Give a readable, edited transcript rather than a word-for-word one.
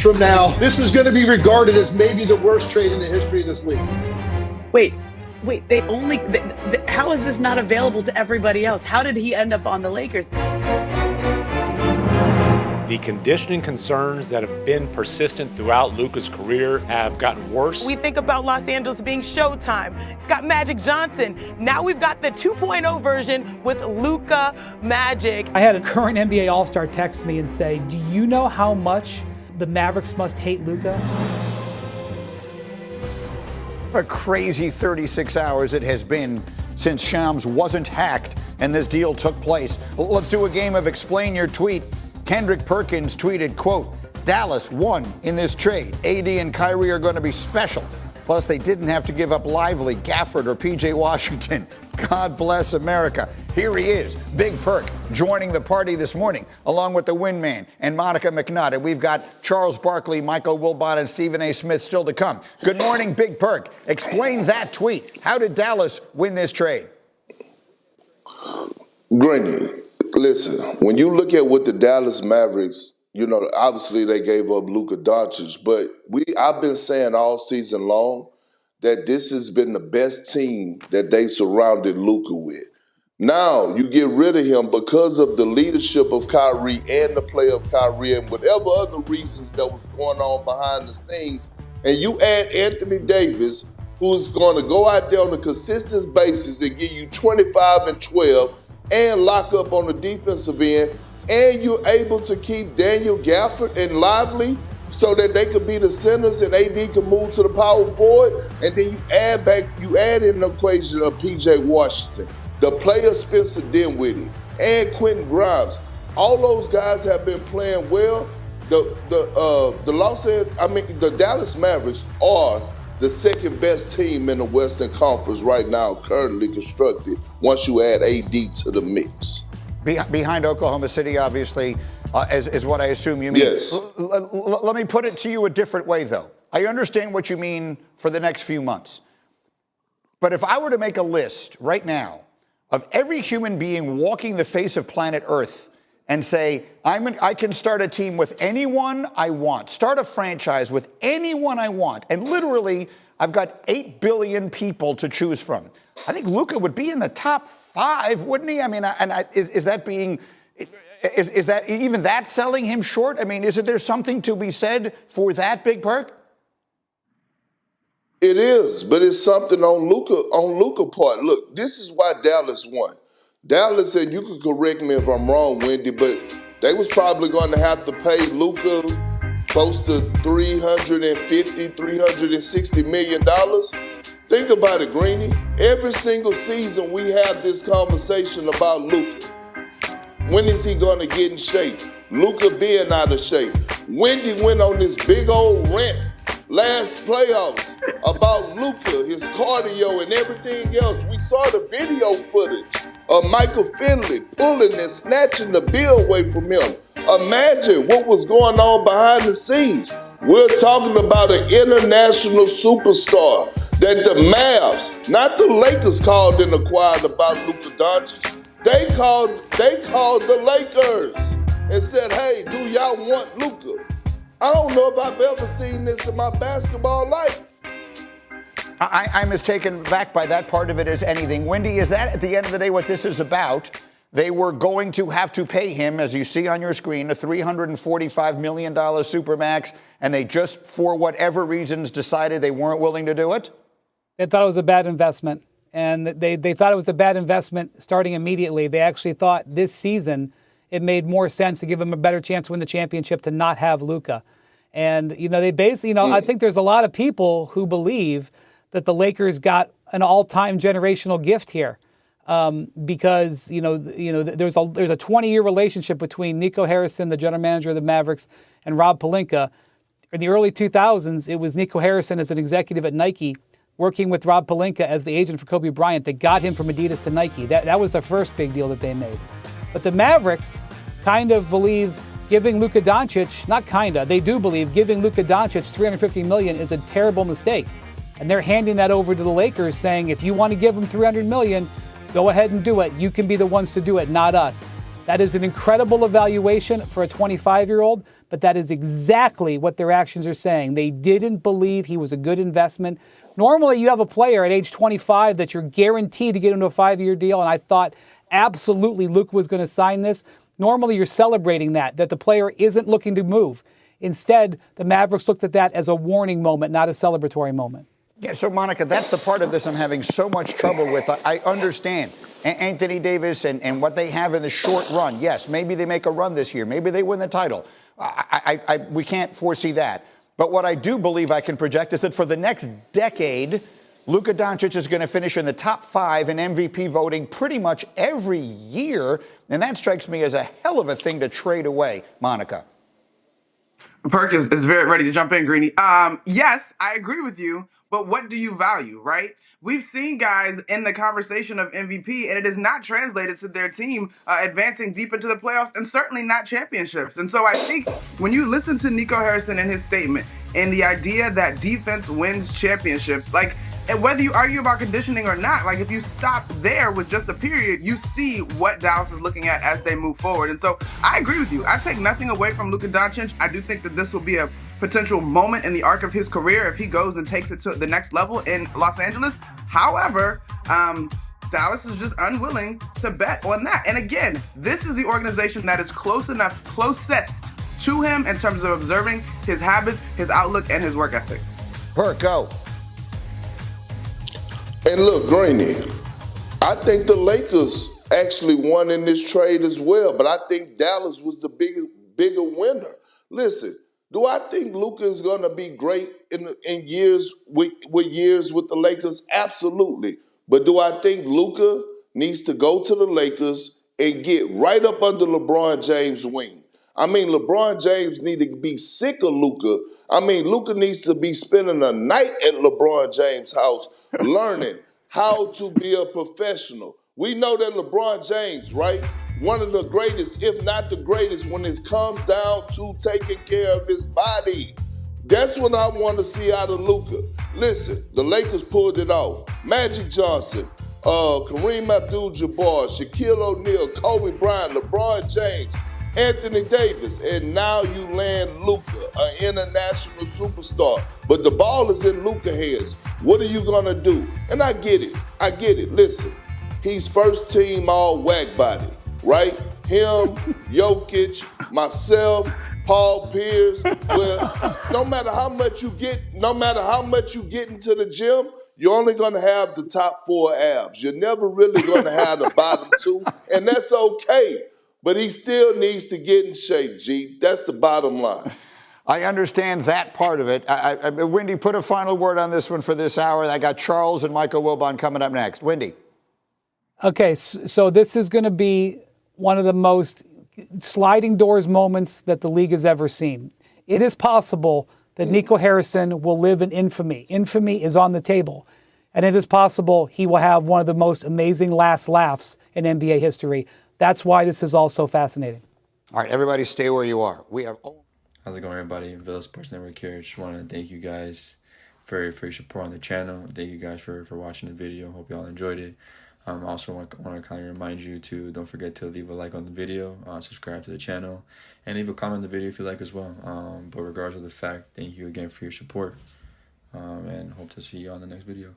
from now, this is going to be regarded as maybe the worst trade in the history of this league. Wait, how is this not available to everybody else? How did he end up on the Lakers? The conditioning concerns that have been persistent throughout Luka's career have gotten worse. We think about Los Angeles being Showtime. It's got Magic Johnson. Now we've got the 2.0 version with Luka Magic. I had a current NBA All-Star text me and say, do you know how much the Mavericks must hate Luka? A crazy 36 hours it has been since Shams wasn't hacked and this deal took place. Let's do a game of Explain Your Tweet. Kendrick Perkins tweeted, quote, Dallas won in this trade. AD and Kyrie are going to be special. Plus, they didn't have to give up Lively, Gafford, or PJ Washington. God bless America. Here he is, Big Perk, joining the party this morning, along with the Windman and Monica McNutt. And we've got Charles Barkley, Michael Wilbon, and Stephen A. Smith still to come. Good morning, Big Perk. Explain that tweet. How did Dallas win this trade? Granny, listen, when you look at what the Dallas Mavericks, obviously they gave up Luka Doncic, but I've been saying all season long that this has been the best team that they surrounded Luka with. Now you get rid of him because of the leadership of Kyrie and the play of Kyrie and whatever other reasons that was going on behind the scenes, and you add Anthony Davis, who's going to go out there on a consistent basis and give you 25 and 12 and lock up on the defensive end, and you're able to keep Daniel Gafford and Lively so that they could be the centers and AD can move to the power forward, and then you add in the equation of PJ Washington, the player Spencer Dinwiddie, and Quentin Grimes. All those guys have been playing well. The Dallas Mavericks are the second best team in the Western Conference right now, currently constructed, once you add AD to the mix. Behind Oklahoma City, obviously, is what I assume you mean. Yes. Let me put it to you a different way, though. I understand what you mean for the next few months. But if I were to make a list right now of every human being walking the face of planet Earth and say, I can start a team with anyone I want, start a franchise with anyone I want, and literally I've got 8 billion people to choose from, I think Luka would be in the top 5, wouldn't he? I mean, is that even that selling him short? I mean, isn't there something to be said for that, Big Perk? It is, but it's something on Luka part. Look, this is why Dallas won. Dallas, and you can correct me if I'm wrong, Wendy, but they was probably going to have to pay Luka close to $360 million. Think about it, Greeny. Every single season we have this conversation about Luka. When is he going to get in shape? Luka being out of shape. Wendy went on this big old rant last playoffs about Luka, his cardio and everything else. We saw the video footage of Michael Finley pulling and snatching the bill away from him. Imagine what was going on behind the scenes. We're talking about an international superstar that the Mavs, not the Lakers, called and acquired about Luka Doncic. They called the Lakers and said, hey, do y'all want Luka? I don't know if I've ever seen this in my basketball life. I'm as taken back by that part of it as anything. Wendy, is that at the end of the day what this is about? They were going to have to pay him, as you see on your screen, a $345 million supermax, and they just, for whatever reasons, decided they weren't willing to do it? They thought it was a bad investment, and they thought it was a bad investment starting immediately. They actually thought this season it made more sense to give him a better chance to win the championship to not have Luka. And, they basically, I think there's a lot of people who believe that the Lakers got an all-time generational gift here. Because there's a 20-year relationship between Nico Harrison, the general manager of the Mavericks, and Rob Pelinka. In the early 2000s, it was Nico Harrison as an executive at Nike working with Rob Pelinka as the agent for Kobe Bryant that got him from Adidas to Nike. That was the first big deal that they made. But the Mavericks kind of believe giving Luka Doncic, they do believe giving Luka Doncic $350 million is a terrible mistake. And they're handing that over to the Lakers saying, if you want to give him $300 million, go ahead and do it. You can be the ones to do it, not us. That is an incredible evaluation for a 25-year-old, but that is exactly what their actions are saying. They didn't believe he was a good investment. Normally, you have a player at age 25 that you're guaranteed to get into a 5-year deal, and I thought absolutely Luka was going to sign this. Normally, you're celebrating that the player isn't looking to move. Instead, the Mavericks looked at that as a warning moment, not a celebratory moment. Yeah, so Monica, that's the part of this I'm having so much trouble with. I understand Anthony Davis and what they have in the short run. Yes, maybe they make a run this year. Maybe they win the title. We can't foresee that. But what I do believe I can project is that for the next decade, Luka Doncic is going to finish in the top 5 in MVP voting pretty much every year. And that strikes me as a hell of a thing to trade away, Monica. Perk is very ready to jump in, Greeny. Yes, I agree with you, but what do you value, right? We've seen guys in the conversation of MVP, and it is not translated to their team advancing deep into the playoffs, and certainly not championships. And so I think when you listen to Nico Harrison and his statement, and the idea that defense wins championships, like, and whether you argue about conditioning or not, like if you stop there with just a period, you see what Dallas is looking at as they move forward. And so I agree with you. I take nothing away from Luka Doncic. I do think that this will be a potential moment in the arc of his career if he goes and takes it to the next level in Los Angeles. However, Dallas is just unwilling to bet on that. And again, this is the organization that is closest to him in terms of observing his habits, his outlook, and his work ethic. Perk, go. And look, Greeny, I think the Lakers actually won in this trade as well, but I think Dallas was the bigger winner. Listen, do I think Luka is going to be great in years with the Lakers? Absolutely. But do I think Luka needs to go to the Lakers and get right up under LeBron James' wing? I mean, LeBron James needs to be sick of Luka. I mean, Luka needs to be spending a night at LeBron James' house learning how to be a professional. We know that LeBron James, right? One of the greatest, if not the greatest, when it comes down to taking care of his body. That's what I want to see out of Luka. Listen, the Lakers pulled it off. Magic Johnson, Kareem Abdul-Jabbar, Shaquille O'Neal, Kobe Bryant, LeBron James, Anthony Davis, and now you land Luka, an international superstar. But the ball is in Luka's hands. What are you going to do? And I get it. Listen, he's first team all whack body, right? Him, Jokic, myself, Paul Pierce. Well, no matter how much you get into the gym, you're only going to have the top 4 abs. You're never really going to have the bottom 2, and that's okay. But he still needs to get in shape, G. That's the bottom line. I understand that part of it. Wendy, put a final word on this one for this hour. I got Charles and Michael Wilbon coming up next. Wendy. Okay, so this is going to be one of the most sliding doors moments that the league has ever seen. It is possible that Nico Harrison will live in infamy. Infamy is on the table. And it is possible he will have one of the most amazing last laughs in NBA history. That's why this is all so fascinating. All right, everybody stay where you are. We have... How's it going, everybody? Villa Sports Network here. Just want to thank you guys for your support on the channel. Thank you guys for watching the video. Hope y'all enjoyed it. Also want to kind of remind you to don't forget to leave a like on the video, subscribe to the channel, and leave a comment on the video if you like as well. But regardless of the fact, thank you again for your support, and hope to see you on the next video.